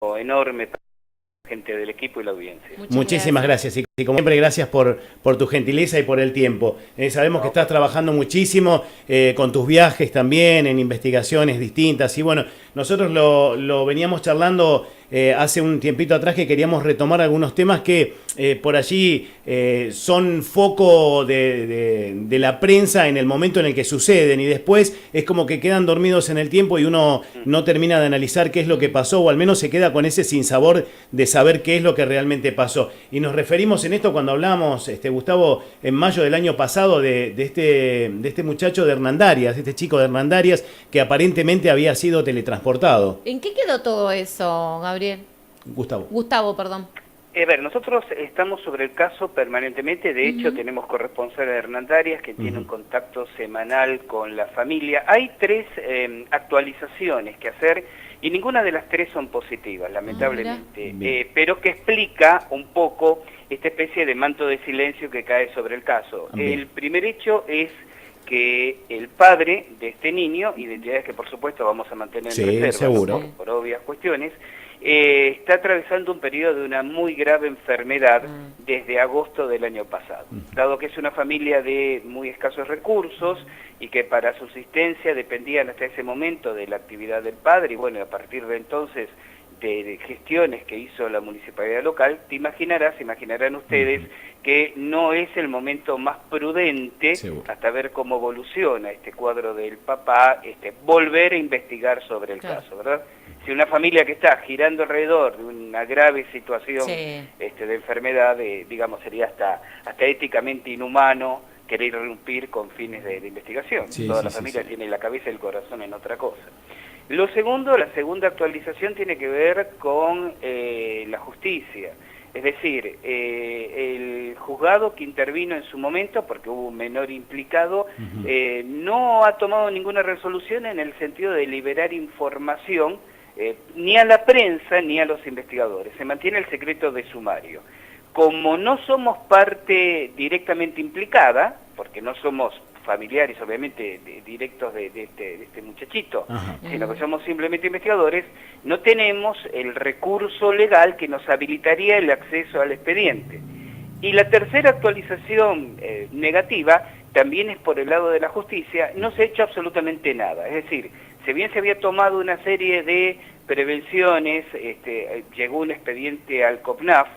enorme para la gente del equipo y la audiencia. Muchísimas gracias. Y como siempre, gracias por tu gentileza y por el tiempo. Sabemos que estás trabajando muchísimo con tus viajes también, en investigaciones distintas. Y bueno, nosotros lo veníamos charlando hace un tiempito atrás, que queríamos retomar algunos temas que por allí son foco de la prensa en el momento en el que suceden, y después es como que quedan dormidos en el tiempo y uno no termina de analizar qué es lo que pasó, o al menos se queda con ese sinsabor de saber qué es lo que realmente pasó. Y nos referimos en esto cuando hablamos, Gustavo, en mayo del año pasado de este muchacho de Hernandarias, este chico de Hernandarias, que aparentemente había sido teletransportado. ¿En qué quedó todo eso, Gabriel? Gustavo, perdón. Nosotros estamos sobre el caso permanentemente. De hecho, tenemos corresponsal de Hernandarias que tiene un contacto semanal con la familia. Hay 3 actualizaciones que hacer y ninguna de las 3 son positivas, lamentablemente, pero que explica un poco esta especie de manto de silencio que cae sobre el caso. El primer hecho es que el padre de este niño, identidades que por supuesto vamos a mantener en reserva por obvias cuestiones, está atravesando un periodo de una muy grave enfermedad desde agosto del año pasado. Dado que es una familia de muy escasos recursos y que para subsistencia dependían hasta ese momento de la actividad del padre, y bueno, a partir de entonces de gestiones que hizo la municipalidad local, imaginarán ustedes que no es el momento más prudente, hasta ver cómo evoluciona este cuadro del papá, volver a investigar sobre el caso, ¿verdad? Si una familia que está girando alrededor de una grave situación de enfermedad, digamos, sería hasta éticamente inhumano querer irrumpir con fines de investigación. Toda la familia tiene la cabeza y el corazón en otra cosa. Lo segundo, la segunda actualización tiene que ver con la justicia. Es decir, el juzgado que intervino en su momento, porque hubo un menor implicado, no ha tomado ninguna resolución en el sentido de liberar información ni a la prensa ni a los investigadores. Se mantiene el secreto de sumario. Como no somos parte directamente implicada, porque no somos familiares, obviamente, directos de este muchachito, sino que somos simplemente investigadores, no tenemos el recurso legal que nos habilitaría el acceso al expediente. Y la tercera actualización negativa también es por el lado de la justicia. No se ha hecho absolutamente nada. Es decir, si bien se había tomado una serie de prevenciones, llegó un expediente al COPNAF,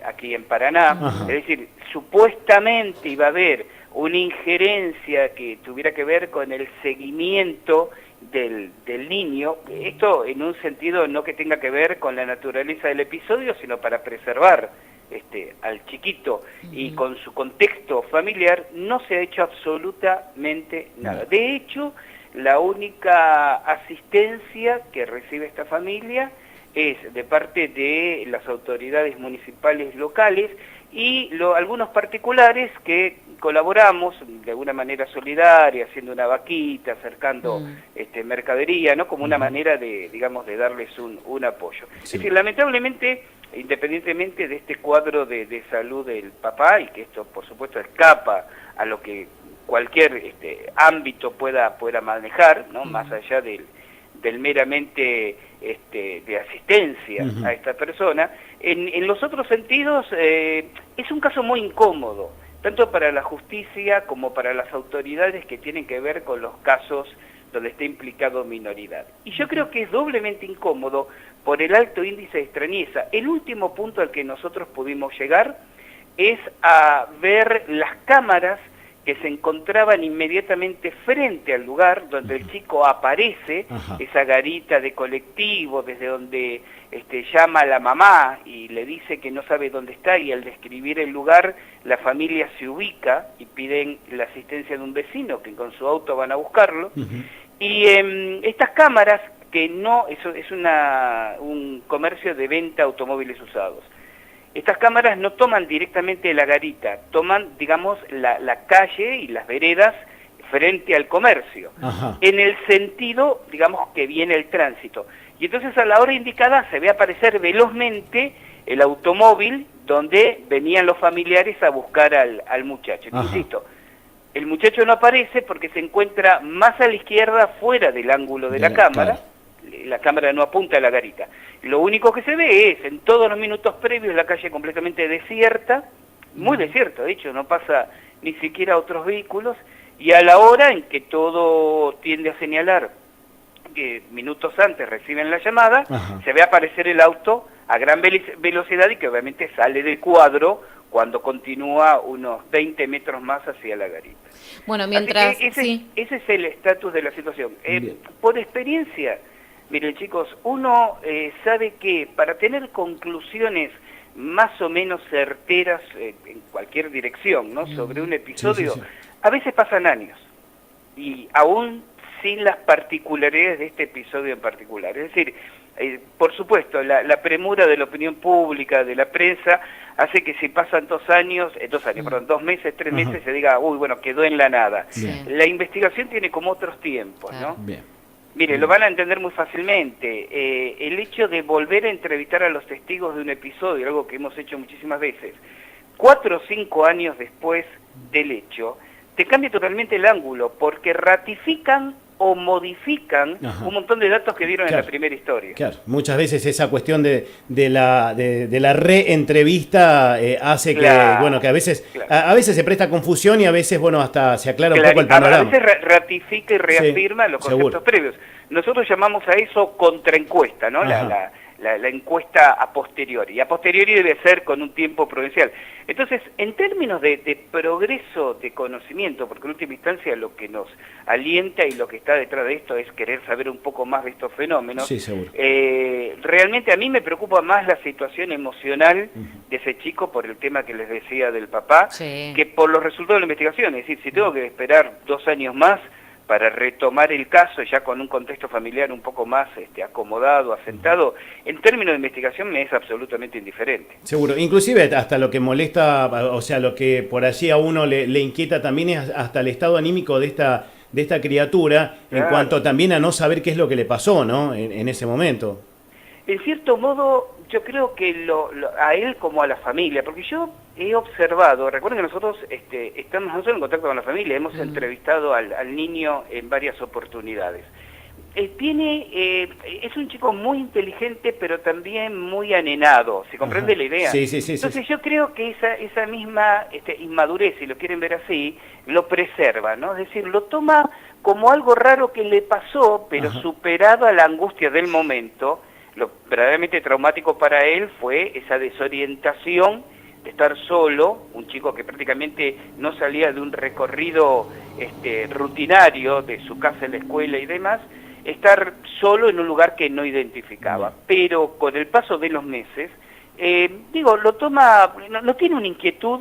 aquí en Paraná, es decir, supuestamente iba a haber una injerencia que tuviera que ver con el seguimiento del niño, esto en un sentido no que tenga que ver con la naturaleza del episodio, sino para preservar al chiquito y con su contexto familiar. No se ha hecho absolutamente nada. De hecho, la única asistencia que recibe esta familia es de parte de las autoridades municipales locales y algunos particulares que colaboramos de alguna manera solidaria, haciendo una vaquita, acercando mercadería, ¿no? Como una manera de, digamos, de darles un apoyo. Es decir, lamentablemente, independientemente de este cuadro de salud del papá, y que esto por supuesto escapa a lo que cualquier ámbito pueda manejar, ¿no? Más allá del meramente de asistencia a esta persona, en los otros sentidos es un caso muy incómodo, tanto para la justicia como para las autoridades que tienen que ver con los casos donde está implicado minoridad. Y yo creo que es doblemente incómodo por el alto índice de extrañeza. El último punto al que nosotros pudimos llegar es a ver las cámaras que se encontraban inmediatamente frente al lugar donde el chico aparece, esa garita de colectivo desde donde llama a la mamá y le dice que no sabe dónde está, y al describir el lugar la familia se ubica y piden la asistencia de un vecino que con su auto van a buscarlo. Y estas cámaras, que no, eso es un comercio de venta de automóviles usados. Estas cámaras no toman directamente la garita, toman, digamos, la calle y las veredas frente al comercio, en el sentido, digamos, que viene el tránsito. Y entonces a la hora indicada se ve aparecer velozmente el automóvil donde venían los familiares a buscar al muchacho. Insisto, el muchacho no aparece porque se encuentra más a la izquierda, fuera del ángulo de la cámara, la cámara no apunta a la garita. Lo único que se ve es, en todos los minutos previos, la calle completamente desierta, muy desierta, de hecho, no pasa ni siquiera otros vehículos, y a la hora en que todo tiende a señalar que minutos antes reciben la llamada, se ve aparecer el auto a gran velocidad y que obviamente sale del cuadro cuando continúa unos 20 metros más hacia la garita. Bueno, mientras... Ese es el estatus de la situación. Por experiencia, miren chicos, uno sabe que para tener conclusiones más o menos certeras en cualquier dirección, ¿no? Sobre un episodio, a veces pasan años, y aún sin las particularidades de este episodio en particular. Es decir, por supuesto, la premura de la opinión pública, de la prensa, hace que si pasan 2 meses, 3 meses, se diga, uy, bueno, quedó en la nada. La investigación tiene como otros tiempos, ¿no? Mire, lo van a entender muy fácilmente. El hecho de volver a entrevistar a los testigos de un episodio, algo que hemos hecho muchísimas veces, 4 o 5 años después del hecho, te cambia totalmente el ángulo, porque ratifican o modifican un montón de datos que dieron en la primera historia. Claro, muchas veces esa cuestión de la reentrevista hace que, bueno, que a veces se presta confusión y a veces, bueno, hasta se aclara un poco el panorama. A veces ratifica y reafirma los conceptos previos. Nosotros llamamos a eso contraencuesta, ¿no? La encuesta a posteriori. Y a posteriori debe ser con un tiempo prudencial. Entonces, en términos de progreso de conocimiento, porque en última instancia lo que nos alienta y lo que está detrás de esto es querer saber un poco más de estos fenómenos, realmente a mí me preocupa más la situación emocional de ese chico por el tema que les decía del papá, que por los resultados de la investigación. Es decir, si tengo que esperar 2 años más para retomar el caso ya con un contexto familiar un poco más acomodado, asentado, en términos de investigación me es absolutamente indiferente. Seguro, inclusive hasta lo que molesta, o sea, lo que por allí a uno le inquieta también es hasta el estado anímico de esta criatura, en cuanto también a no saber qué es lo que le pasó, ¿no? En ese momento. En cierto modo, yo creo que a él como a la familia, porque yo he observado, recuerden que nosotros estamos no solo en contacto con la familia, hemos entrevistado al niño en varias oportunidades. Es un chico muy inteligente, pero también muy anenado, ¿se comprende la idea? Sí. Entonces yo creo que esa misma inmadurez, si lo quieren ver así, lo preserva, ¿no? Es decir, lo toma como algo raro que le pasó, pero superada la angustia del momento. Lo verdaderamente traumático para él fue esa desorientación de estar solo, un chico que prácticamente no salía de un recorrido rutinario de su casa en la escuela y demás, estar solo en un lugar que no identificaba. Pero con el paso de los meses, lo toma, no tiene una inquietud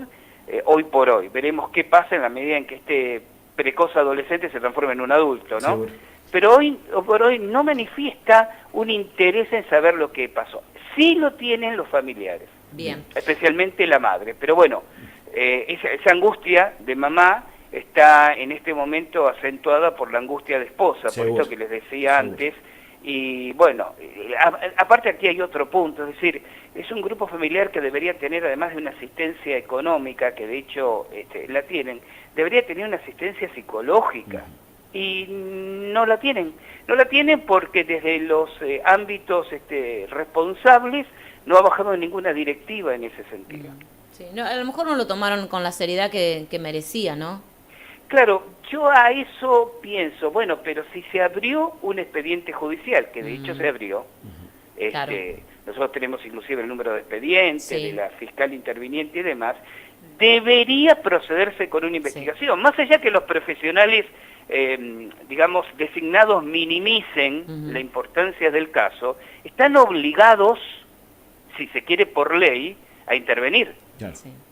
hoy por hoy. Veremos qué pasa en la medida en que este precoz adolescente se transforme en un adulto, ¿no? Seguro. Pero hoy por hoy no manifiesta un interés en saber lo que pasó. Sí lo tienen los familiares, especialmente la madre. Pero bueno, esa angustia de mamá está en este momento acentuada por la angustia de esposa, por esto que les decía antes. Y bueno, aparte aquí hay otro punto, es decir, es un grupo familiar que debería tener, además de una asistencia económica, que de hecho la tienen, debería tener una asistencia psicológica. Y no la tienen porque desde los ámbitos responsables no ha bajado ninguna directiva en ese sentido. Sí, a lo mejor no lo tomaron con la seriedad que merecía, ¿no? Claro, yo a eso pienso, bueno, pero si se abrió un expediente judicial, que de hecho se abrió, nosotros tenemos inclusive el número de expediente, de la fiscal interviniente y demás, debería procederse con una investigación, más allá que los profesionales designados minimicen la importancia del caso, están obligados, si se quiere por ley, a intervenir.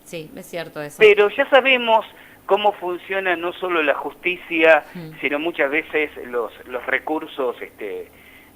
Sí, es cierto eso. Pero ya sabemos cómo funciona no solo la justicia, sino muchas veces los recursos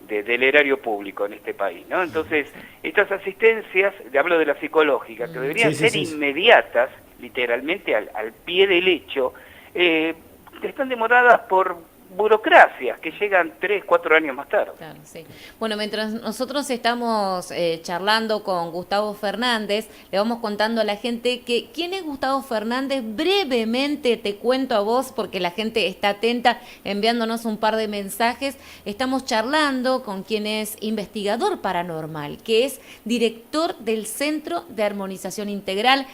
del erario público en este país, ¿no? Entonces, estas asistencias, hablo de la psicológica, que deberían ser inmediatas, literalmente al pie del hecho, están demoradas por burocracias que llegan 3, 4 años más tarde. Claro, sí. Bueno, mientras nosotros estamos charlando con Gustavo Fernández, le vamos contando a la gente que quién es Gustavo Fernández. Brevemente te cuento a vos, porque la gente está atenta, enviándonos un par de mensajes. Estamos charlando con quien es investigador paranormal, que es director del Centro de Armonización Integral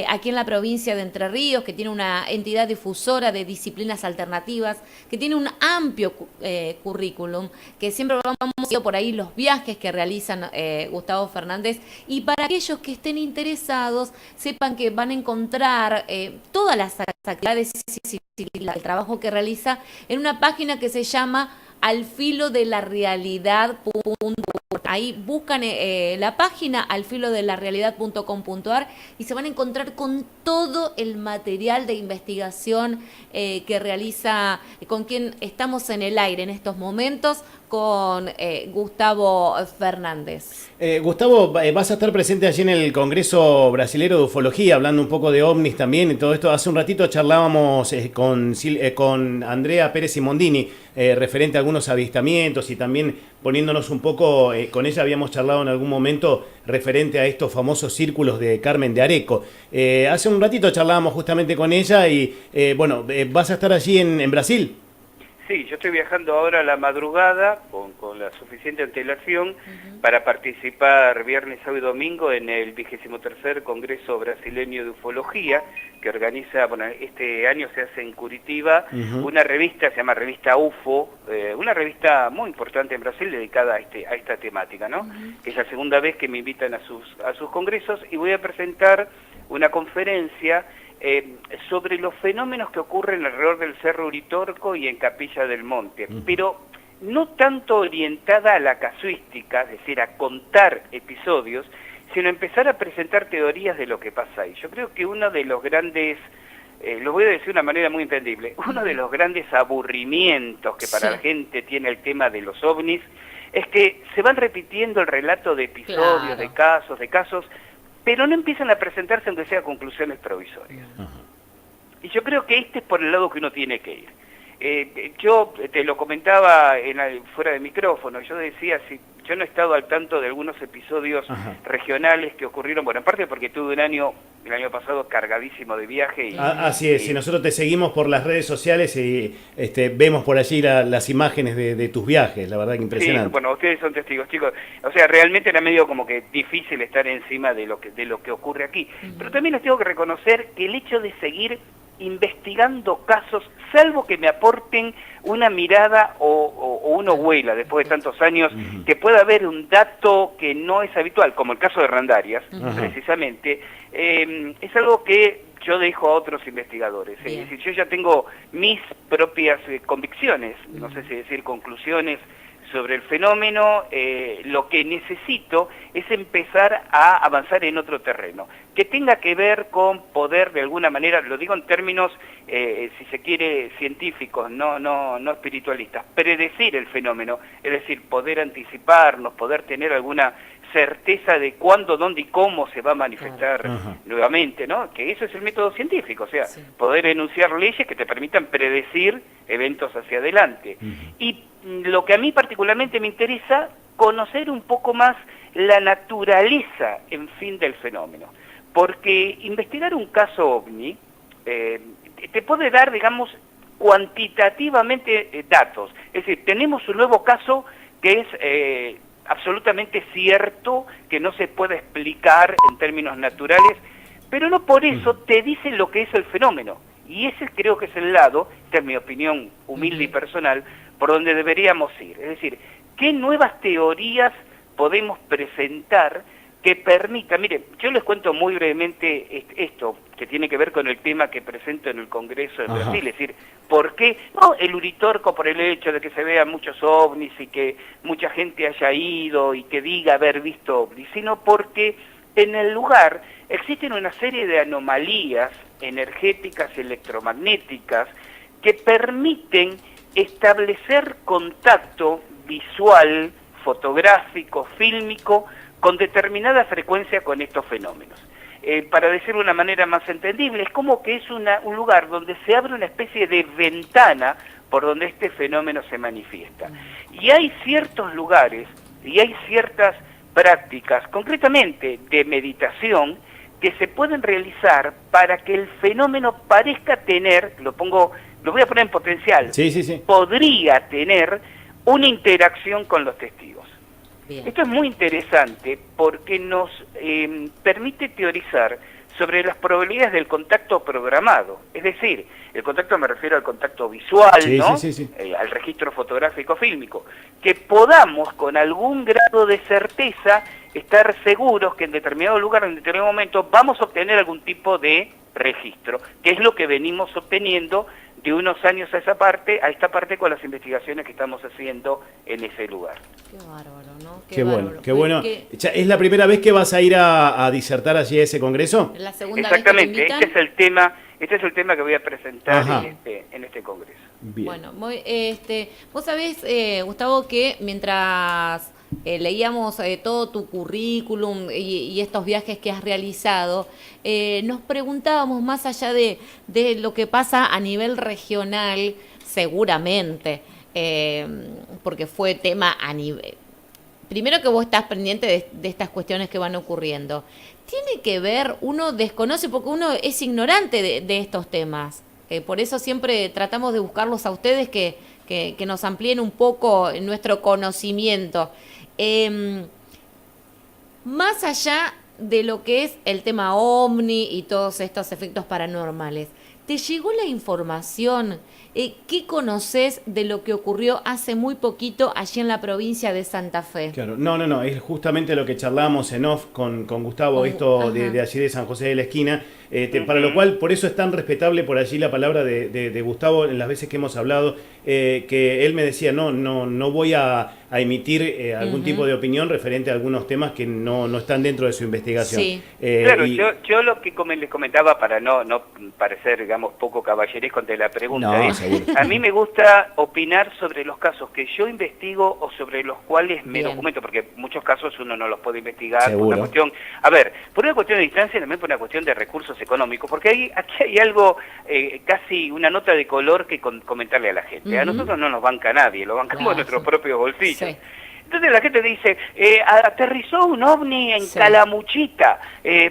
aquí en la provincia de Entre Ríos, que tiene una entidad difusora de disciplinas alternativas, que tiene un amplio currículum, que siempre vamos por ahí los viajes que realizan Gustavo Fernández, y para aquellos que estén interesados, sepan que van a encontrar todas las actividades y el trabajo que realiza en una página que se llama alfilodelarealidad.com. Ahí buscan la página alfilodelarealidad.com.ar y se van a encontrar con todo el material de investigación que realiza, con quien estamos en el aire en estos momentos, con Gustavo Fernández. Gustavo, vas a estar presente allí en el Congreso Brasilero de Ufología, hablando un poco de ovnis también y todo esto. Hace un ratito charlábamos con Andrea Pérez Simondini, referente a algunos avistamientos, y también poniéndonos un poco, con ella habíamos charlado en algún momento referente a estos famosos círculos de Carmen de Areco. Hace un ratito charlábamos justamente con ella y, bueno, ¿vas a estar allí en Brasil? Sí, yo estoy viajando ahora a la madrugada con la suficiente antelación para participar viernes, sábado y domingo en el 23º Congreso Brasileño de Ufología, que organiza, bueno, este año se hace en Curitiba, una revista, se llama Revista UFO, una revista muy importante en Brasil dedicada a esta temática, ¿no? Que es la segunda vez que me invitan a sus congresos, y voy a presentar una conferencia sobre los fenómenos que ocurren alrededor del Cerro Uritorco y en Capilla del Monte, pero no tanto orientada a la casuística, es decir, a contar episodios, sino empezar a presentar teorías de lo que pasa ahí. Yo creo que uno de los grandes, lo voy a decir de una manera muy entendible, uno de los grandes aburrimientos que para la gente tiene el tema de los ovnis, es que se van repitiendo el relato de episodios, de casos, pero no empiezan a presentarse aunque sea conclusiones provisorias. Y yo creo que este es por el lado que uno tiene que ir. Yo te lo comentaba fuera de micrófono, yo decía, si yo no he estado al tanto de algunos episodios regionales que ocurrieron, bueno, en parte porque tuve el año pasado cargadísimo de viaje. Así es, y nosotros te seguimos por las redes sociales y vemos por allí las imágenes de tus viajes, la verdad que impresionante. Sí, bueno, ustedes son testigos, chicos. O sea, realmente era medio como que difícil estar encima de lo que ocurre aquí. Pero también les tengo que reconocer que el hecho de seguir investigando casos, salvo que me aporten una mirada o una huela después de tantos años, que pueda haber un dato que no es habitual, como el caso de Hernandarias, precisamente, es algo que yo dejo a otros investigadores. Es decir, yo ya tengo mis propias convicciones, no sé si decir conclusiones sobre el fenómeno. Lo que necesito es empezar a avanzar en otro terreno, que tenga que ver con poder, de alguna manera, lo digo en términos, si se quiere, científicos, no espiritualistas, predecir el fenómeno, es decir, poder anticiparnos, poder tener alguna certeza de cuándo, dónde y cómo se va a manifestar nuevamente, ¿no? Que eso es el método científico, o sea, poder enunciar leyes que te permitan predecir eventos hacia adelante. Y lo que a mí particularmente me interesa, conocer un poco más la naturaleza, en fin, del fenómeno. Porque investigar un caso OVNI te puede dar, digamos, cuantitativamente datos. Es decir, tenemos un nuevo caso que es absolutamente cierto, que no se puede explicar en términos naturales, pero no por eso te dicen lo que es el fenómeno. Y ese creo que es el lado, esta es mi opinión humilde y personal, por donde deberíamos ir. Es decir, ¿qué nuevas teorías podemos presentar que permita? Mire, yo les cuento muy brevemente esto, que tiene que ver con el tema que presento en el Congreso de Brasil, es decir, ¿por qué? No el Uritorco por el hecho de que se vean muchos ovnis y que mucha gente haya ido y que diga haber visto ovnis, sino porque en el lugar existen una serie de anomalías energéticas, electromagnéticas, que permiten establecer contacto visual, fotográfico, fílmico, con determinada frecuencia con estos fenómenos. Para decirlo de una manera más entendible, es como que es un lugar donde se abre una especie de ventana por donde este fenómeno se manifiesta. Y hay ciertos lugares y hay ciertas prácticas, concretamente de meditación, que se pueden realizar para que el fenómeno parezca tener, lo voy a poner en potencial, podría tener una interacción con los testigos. Bien. Esto es muy interesante porque nos permite teorizar sobre las probabilidades del contacto programado. Es decir, el contacto me refiero al contacto visual, ¿no? Al registro fotográfico fílmico. Que podamos con algún grado de certeza estar seguros que en determinado lugar, en determinado momento, vamos a obtener algún tipo de registro, que es lo que venimos obteniendo de unos años a esta parte con las investigaciones que estamos haciendo en ese lugar. Qué bárbaro, ¿no? Qué bueno, qué bueno. ¿Es la primera vez que vas a ir a disertar allí a ese congreso? La segunda Exactamente, vez que te invitan. Este es el tema que voy a presentar en este congreso. Bien. Bueno, vos sabés, Gustavo, que mientras leíamos todo tu currículum y estos viajes que has realizado, nos preguntábamos, más allá de lo que pasa a nivel regional, seguramente, porque fue tema a nivel... Primero que vos estás pendiente de estas cuestiones que van ocurriendo. Tiene que ver, uno desconoce porque uno es ignorante de estos temas. Por eso siempre tratamos de buscarlos a ustedes que nos amplíen un poco nuestro conocimiento. Más allá de lo que es el tema OVNI y todos estos efectos paranormales, ¿te llegó la información? ¿Qué conoces de lo que ocurrió hace muy poquito allí en la provincia de Santa Fe? Claro, no, es justamente lo que charlábamos en off con Gustavo, esto de allí de San José de la Esquina, para lo cual, por eso es tan respetable por allí la palabra de Gustavo en las veces que hemos hablado, que él me decía, no voy a emitir algún tipo de opinión referente a algunos temas que no están dentro de su investigación. Sí. Claro, yo lo que les comentaba, para no parecer, digamos, poco caballeresco ante la pregunta, a mí me gusta opinar sobre los casos que yo investigo o sobre los cuales me documento, porque muchos casos uno no los puede investigar por una cuestión, por una cuestión de distancia, también por una cuestión de recursos económicos, porque aquí hay algo, casi una nota de color que comentarle a la gente. A nosotros no nos banca nadie, lo bancamos en nuestros propios bolsillos. Sí. Entonces la gente dice, aterrizó un ovni en Calamuchita,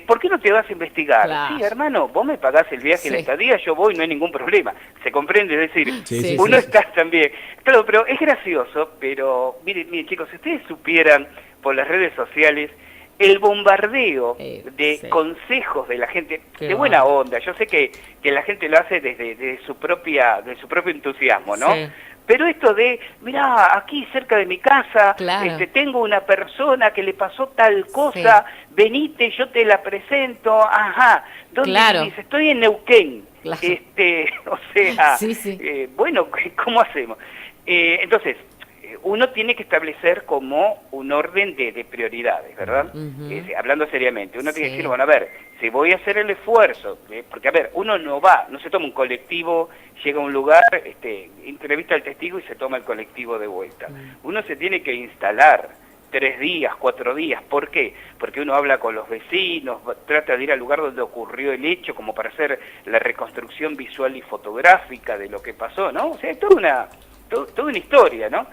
¿por qué no te vas a investigar? Claro. Sí, hermano, vos me pagás el viaje y la estadía, yo voy, no hay ningún problema. ¿Se comprende? Es decir, uno está también... Claro, pero es gracioso, pero miren chicos, si ustedes supieran por las redes sociales el bombardeo de consejos de la gente, de buena onda, yo sé que la gente lo hace desde su propio entusiasmo, ¿no? Sí. Pero esto de, mirá, aquí cerca de mi casa, tengo una persona que le pasó tal cosa, venite, yo te la presento, ¿dónde dice? Estoy en Neuquén, o sea, bueno, ¿cómo hacemos? Entonces, uno tiene que establecer como un orden de prioridades, ¿verdad? Hablando seriamente, uno tiene que decir, bueno, a ver, si voy a hacer el esfuerzo, porque a ver, uno no se toma un colectivo, llega a un lugar, entrevista al testigo y se toma el colectivo de vuelta. Uno se tiene que instalar 3 días, 4 días, ¿por qué? Porque uno habla con los vecinos, trata de ir al lugar donde ocurrió el hecho, como para hacer la reconstrucción visual y fotográfica de lo que pasó, ¿no? O sea, es toda una historia, ¿no?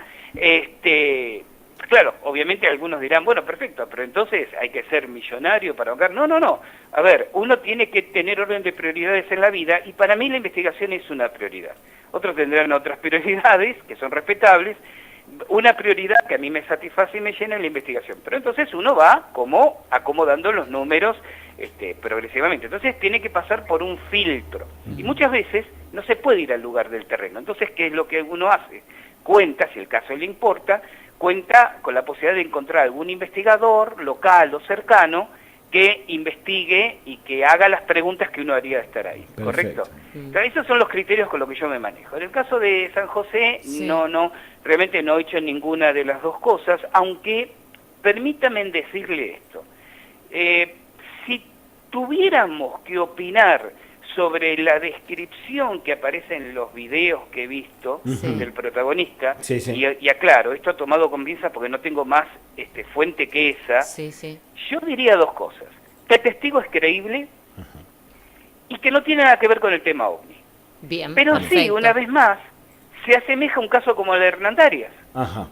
Claro, obviamente algunos dirán, bueno, perfecto, pero entonces hay que ser millonario para ahorrar. No. A ver, uno tiene que tener orden de prioridades en la vida y para mí la investigación es una prioridad. Otros tendrán otras prioridades que son respetables. Una prioridad que a mí me satisface y me llena es la investigación. Pero entonces uno va como acomodando los números progresivamente. Entonces tiene que pasar por un filtro. Y muchas veces no se puede ir al lugar del terreno. Entonces, ¿qué es lo que uno hace? Cuenta, si el caso le importa, cuenta con la posibilidad de encontrar algún investigador local o cercano que investigue y que haga las preguntas que uno haría de estar ahí. Perfecto. ¿Correcto? Entonces, esos son los criterios con los que yo me manejo. En el caso de San José, realmente no he hecho ninguna de las dos cosas, aunque permítame decirle esto. Si tuviéramos que opinar sobre la descripción que aparece en los videos que he visto del protagonista, y aclaro, esto ha tomado con pinzas porque no tengo más fuente que esa, yo diría 2 cosas. Que el testigo es creíble y que no tiene nada que ver con el tema OVNI. Bien, pero perfecto. Sí, una vez más, se asemeja a un caso como el de Hernandarias. Ajá.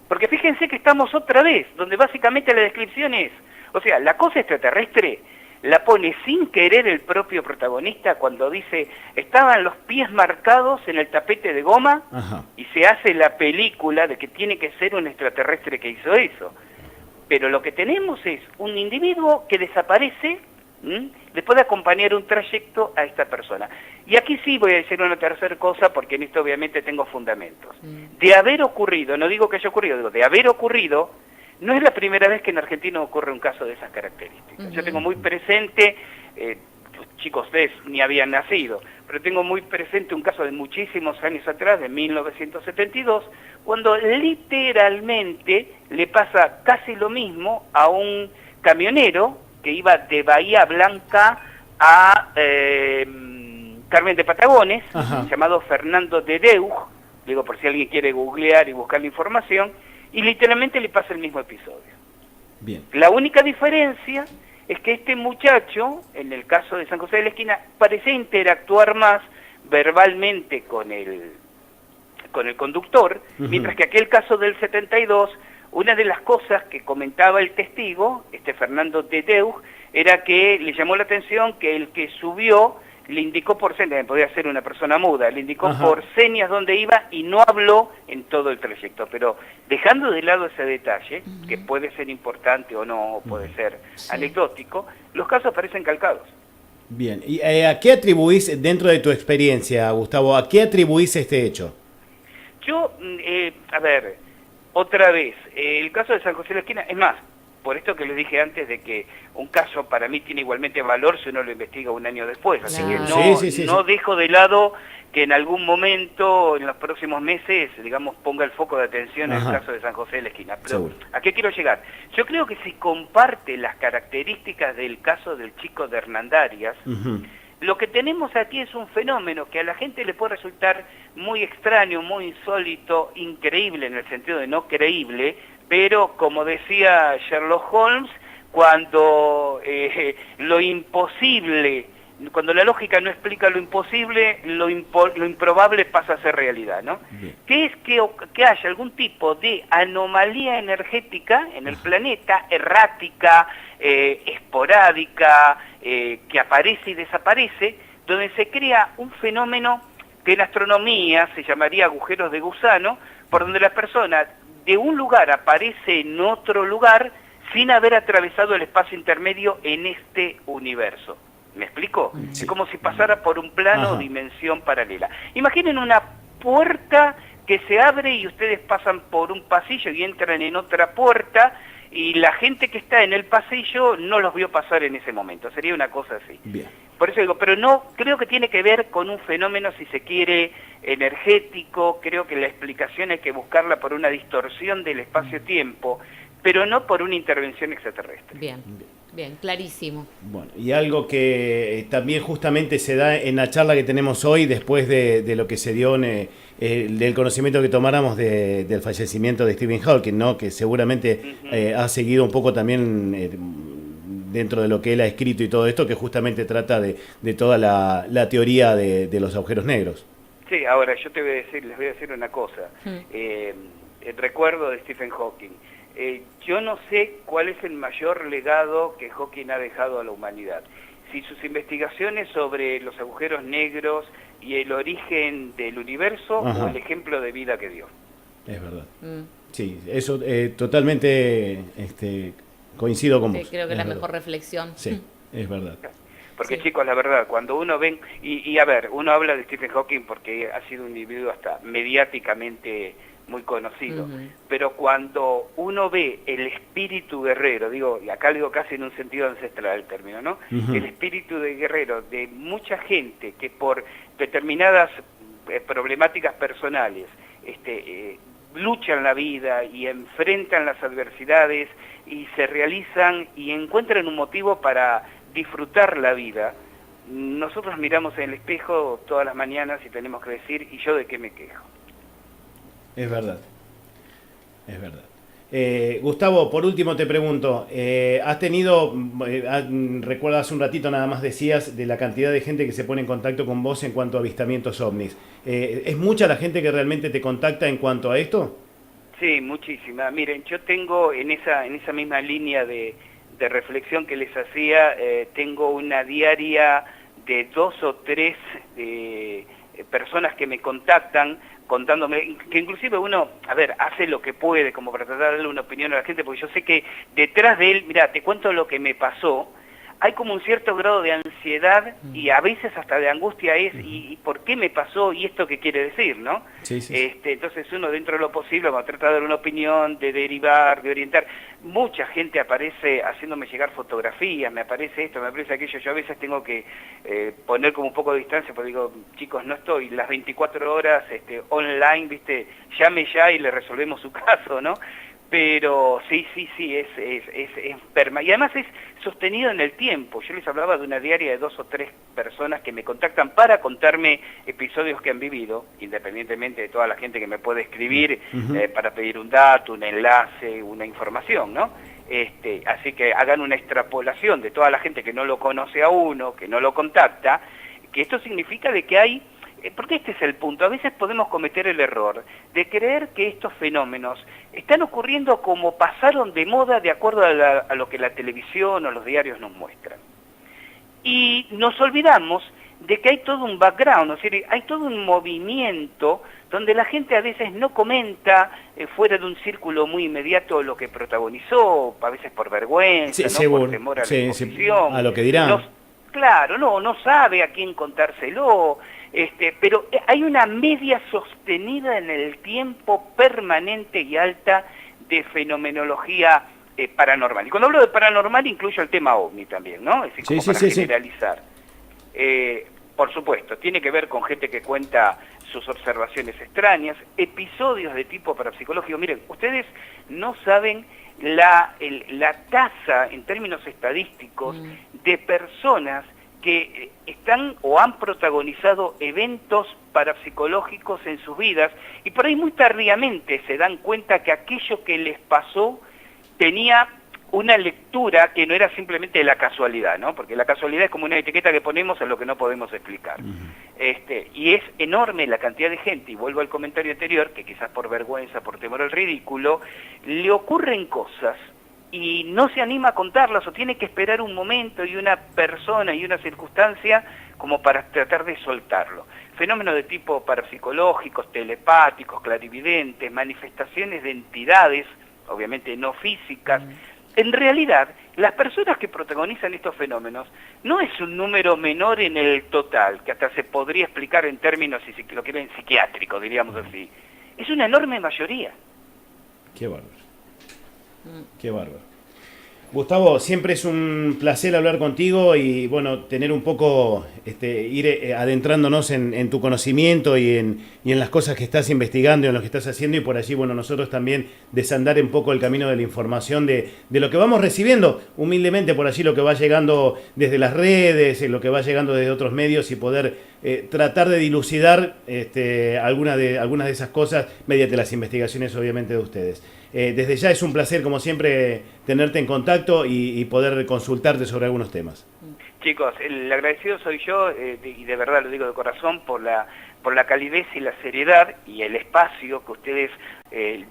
Porque fíjense que estamos otra vez, donde básicamente la descripción es, o sea, la cosa extraterrestre la pone sin querer el propio protagonista cuando dice, estaban los pies marcados en el tapete de goma, Ajá. y se hace la película de que tiene que ser un extraterrestre que hizo eso. Pero lo que tenemos es un individuo que desaparece, le puede acompañar un trayecto a esta persona. Y aquí sí voy a decir una tercera cosa, porque en esto obviamente tengo fundamentos. De haber ocurrido, no digo que haya ocurrido, digo, de haber ocurrido, no es la primera vez que en Argentina ocurre un caso de esas características. Yo tengo muy presente, chicos, ustedes ni habían nacido, pero tengo muy presente un caso de muchísimos años atrás, de 1972, cuando literalmente le pasa casi lo mismo a un camionero que iba de Bahía Blanca a Carmen de Patagones, llamado Fernando de Deuj, digo por si alguien quiere googlear y buscar la información, y literalmente le pasa el mismo episodio. Bien. La única diferencia es que este muchacho, en el caso de San José de la Esquina, parecía interactuar más verbalmente con el conductor, mientras que aquel caso del 72, una de las cosas que comentaba el testigo, Fernando de Deuj, era que le llamó la atención que el que subió le indicó por señas, podía ser una persona muda, le indicó por señas dónde iba y no habló en todo el trayecto. Pero dejando de lado ese detalle, que puede ser importante o no, o puede ser anecdótico, los casos parecen calcados. Bien, ¿y a qué atribuís, dentro de tu experiencia, Gustavo, a qué atribuís este hecho? Yo, a ver, otra vez, el caso de San José de la Esquina, es más, por esto que les dije antes de que un caso para mí tiene igualmente valor si uno lo investiga un año después, así que no dejo de lado que en algún momento, en los próximos meses, digamos, ponga el foco de atención en el caso de San José de la Esquina. Pero, ¿a qué quiero llegar? Yo creo que si comparte las características del caso del chico de Hernandarias, lo que tenemos aquí es un fenómeno que a la gente le puede resultar muy extraño, muy insólito, increíble en el sentido de no creíble, pero como decía Sherlock Holmes, cuando lo imposible, cuando la lógica no explica lo imposible, lo improbable pasa a ser realidad, ¿no? ¿Qué es que haya algún tipo de anomalía energética en el planeta, errática, esporádica, que aparece y desaparece, donde se crea un fenómeno que en astronomía se llamaría agujeros de gusano, por donde la persona de un lugar aparece en otro lugar sin haber atravesado el espacio intermedio en este universo. ¿Me explico? Sí. Es como si pasara por un plano o dimensión paralela. Imaginen una puerta que se abre y ustedes pasan por un pasillo y entran en otra puerta y la gente que está en el pasillo no los vio pasar en ese momento. Sería una cosa así. Bien. Por eso digo, pero no creo que tiene que ver con un fenómeno, si se quiere, energético. Creo que la explicación hay que buscarla por una distorsión del espacio-tiempo, pero no por una intervención extraterrestre. Bien, clarísimo. Bueno, y algo que también justamente se da en la charla que tenemos hoy, después de lo que se dio del conocimiento que tomáramos del fallecimiento de Stephen Hawking, ¿no? Que seguramente ha seguido un poco también dentro de lo que él ha escrito y todo esto, que justamente trata de toda la teoría de los agujeros negros. Sí, ahora yo les voy a decir una cosa. El recuerdo de Stephen Hawking. Yo no sé cuál es el mayor legado que Hawking ha dejado a la humanidad. Si sus investigaciones sobre los agujeros negros y el origen del universo o el ejemplo de vida que dio. Es verdad. Sí, eso totalmente coincido con vos. Creo que es la mejor reflexión. Sí, es verdad. Porque chicos, la verdad, cuando uno ven, y a ver, uno habla de Stephen Hawking porque ha sido un individuo hasta mediáticamente muy conocido, pero cuando uno ve el espíritu guerrero, digo, y acá digo casi en un sentido ancestral el término, ¿no? El espíritu de guerrero de mucha gente que por determinadas problemáticas personales luchan la vida y enfrentan las adversidades y se realizan y encuentran un motivo para disfrutar la vida, nosotros miramos en el espejo todas las mañanas y tenemos que decir, ¿y yo de qué me quejo? Es verdad, es verdad. Gustavo, por último te pregunto, has tenido, recuerdas un ratito nada más decías de la cantidad de gente que se pone en contacto con vos en cuanto a avistamientos ovnis. ¿Es mucha la gente que realmente te contacta en cuanto a esto? Sí, muchísima. Miren, yo tengo en esa misma línea de reflexión que les hacía, tengo una diaria de 2 o 3 personas que me contactan contándome, que inclusive uno, a ver, hace lo que puede como para tratar de darle una opinión a la gente, porque yo sé que detrás de él, mira, te cuento lo que me pasó, hay como un cierto grado de ansiedad y a veces hasta de angustia ¿y por qué me pasó? ¿Y esto qué quiere decir? ¿No? Sí, sí. Entonces uno dentro de lo posible va a tratar de dar una opinión, de derivar, de orientar. Mucha gente aparece haciéndome llegar fotografías, me aparece esto, me aparece aquello. Yo a veces tengo que poner como un poco de distancia, porque digo, chicos, no estoy las 24 horas online, ¿viste? Llame ya y le resolvemos su caso, ¿no? Pero sí, es y además es sostenido en el tiempo. Yo les hablaba de una diaria de 2 o 3 personas que me contactan para contarme episodios que han vivido, independientemente de toda la gente que me puede escribir para pedir un dato, un enlace, una información, ¿no? Así que hagan una extrapolación de toda la gente que no lo conoce a uno, que no lo contacta, que esto significa de que hay... Porque este es el punto, a veces podemos cometer el error de creer que estos fenómenos están ocurriendo como pasaron de moda de acuerdo a lo que la televisión o los diarios nos muestran. Y nos olvidamos de que hay todo un background, es decir, hay todo un movimiento donde la gente a veces no comenta fuera de un círculo muy inmediato lo que protagonizó, a veces por vergüenza, sí, ¿no? Seguro. Por temor a la sí, exposición. a lo que dirán. Claro, no sabe a quién contárselo, pero hay una media sostenida en el tiempo permanente y alta de fenomenología paranormal. Y cuando hablo de paranormal incluyo el tema OVNI también, ¿no? Es decir, como para generalizar. Por supuesto, tiene que ver con gente que cuenta sus observaciones extrañas, episodios de tipo parapsicológico. Miren, ustedes no saben la tasa en términos estadísticos de personas que están o han protagonizado eventos parapsicológicos en sus vidas y por ahí muy tardíamente se dan cuenta que aquello que les pasó tenía una lectura que no era simplemente la casualidad, ¿no? Porque la casualidad es como una etiqueta que ponemos a lo que no podemos explicar. Y es enorme la cantidad de gente, y vuelvo al comentario anterior, que quizás por vergüenza, por temor al ridículo, le ocurren cosas y no se anima a contarlas o tiene que esperar un momento y una persona y una circunstancia como para tratar de soltarlo. Fenómenos de tipo parapsicológicos, telepáticos, clarividentes, manifestaciones de entidades, obviamente no físicas. En realidad, las personas que protagonizan estos fenómenos no es un número menor en el total, que hasta se podría explicar en términos, si lo quieren, psiquiátricos, diríamos así. Es una enorme mayoría. Qué bárbaro. Qué bárbaro. Gustavo, siempre es un placer hablar contigo y bueno, tener un poco, ir adentrándonos en tu conocimiento y en las cosas que estás investigando y en lo que estás haciendo, y por allí, bueno, nosotros también desandar un poco el camino de la información de lo que vamos recibiendo humildemente por allí, lo que va llegando desde las redes, lo que va llegando desde otros medios, y poder tratar de dilucidar algunas de esas cosas mediante las investigaciones, obviamente, de ustedes. Desde ya es un placer, como siempre, tenerte en contacto y poder consultarte sobre algunos temas. Chicos, el agradecido soy yo, y de verdad lo digo de corazón, por la calidez y la seriedad y el espacio que ustedes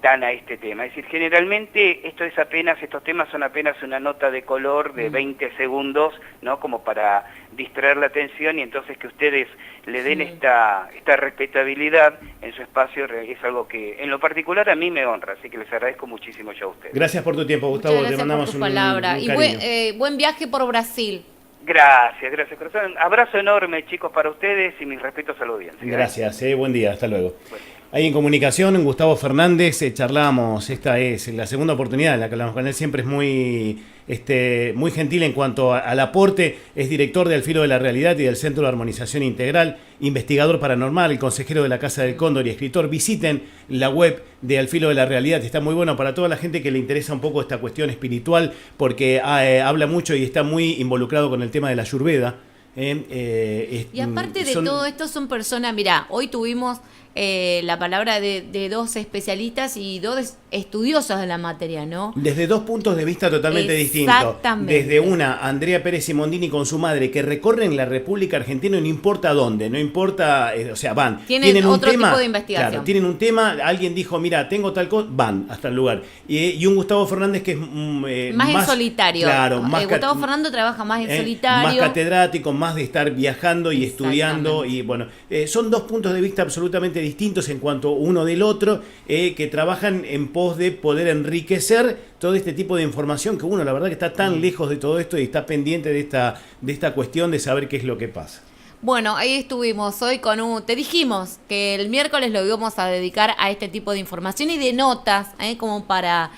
dan a este tema. Es decir, generalmente estos temas son apenas una nota de color de 20 segundos, ¿no? Como para distraer la atención, y entonces que ustedes le den esta respetabilidad en su espacio es algo que en lo particular a mí me honra, así que les agradezco muchísimo yo a ustedes. Gracias por tu tiempo, Gustavo. Te mandamos un palabra. Y buen viaje por Brasil. Gracias, corazón. Abrazo enorme, chicos, para ustedes y mis respetos a la audiencia. Gracias, buen día, hasta luego. Bueno. Ahí en comunicación, Gustavo Fernández, charlamos. Esta es la segunda oportunidad en la que hablamos con él. Siempre es muy gentil en cuanto al aporte. Es director de Al Filo de la Realidad y del Centro de Armonización Integral, investigador paranormal, consejero de la Casa del Cóndor y escritor. Visiten la web de Al Filo de la Realidad, está muy bueno para toda la gente que le interesa un poco esta cuestión espiritual, porque habla mucho y está muy involucrado con el tema de la Ayurveda. Y aparte de todo esto, son personas, mirá, hoy tuvimos la palabra de dos especialistas y dos estudiosos de la materia, ¿no? Desde dos puntos de vista totalmente distintos. Exactamente. Desde una, Andrea Pérez Simondini con su madre, que recorren la República Argentina, no importa dónde, no importa, o sea, van. Tienen otro un tema, tipo de investigación. Claro, tienen un tema, alguien dijo, mira, tengo tal cosa, van hasta el lugar. Y un Gustavo Fernández que es más en solitario. Claro, más Gustavo Fernando trabaja más en solitario. Más catedrático, más de estar viajando y estudiando. Y bueno, son dos puntos de vista absolutamente distintos en cuanto uno del otro, que trabajan en pos de poder enriquecer todo este tipo de información que uno, la verdad, que está tan lejos de todo esto y está pendiente de esta cuestión de saber qué es lo que pasa. Bueno, ahí estuvimos hoy te dijimos que el miércoles lo íbamos a dedicar a este tipo de información y de notas, como para